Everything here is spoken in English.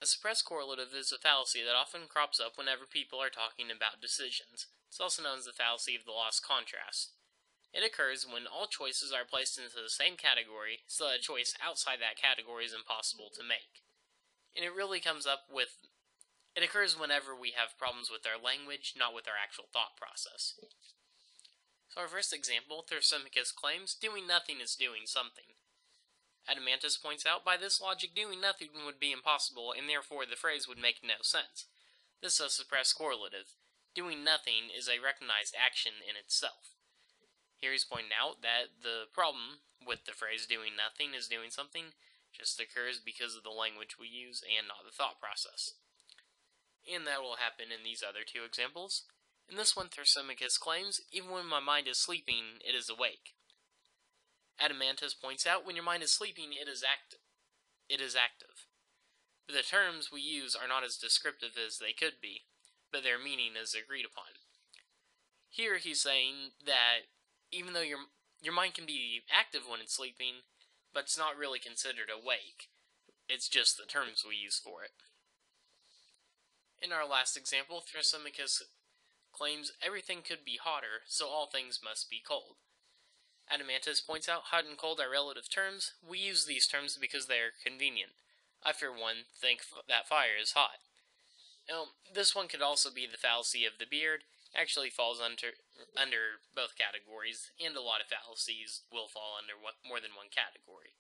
A suppressed correlative is a fallacy that often crops up whenever people are talking about decisions. It's also known as the fallacy of the lost contrast. It occurs when all choices are placed into the same category, so that a choice outside that category is impossible to make. And it occurs whenever we have problems with our language, not with our actual thought process. So our first example, Thrasymachus claims, doing nothing is doing something. Adamantus points out, by this logic, doing nothing would be impossible, and therefore the phrase would make no sense. This is a suppressed correlative. Doing nothing is a recognized action in itself. Here he's pointing out that the problem with the phrase doing nothing is doing something just occurs because of the language we use and not the thought process. And that will happen in these other two examples. In this one, Thrasymachus claims, even when my mind is sleeping, it is awake. Adamantus points out, when your mind is sleeping, it is active. But the terms we use are not as descriptive as they could be, but their meaning is agreed upon. Here he's saying that even though your mind can be active when it's sleeping, but it's not really considered awake. It's just the terms we use for it. In our last example, Thrasymachus claims everything could be hotter, so all things must be cold. Adamantus points out hot and cold are relative terms. We use these terms because they are convenient. I, for one, think that fire is hot. Now, this one could also be the fallacy of the beard. It actually falls under both categories, and a lot of fallacies will fall under more than one category.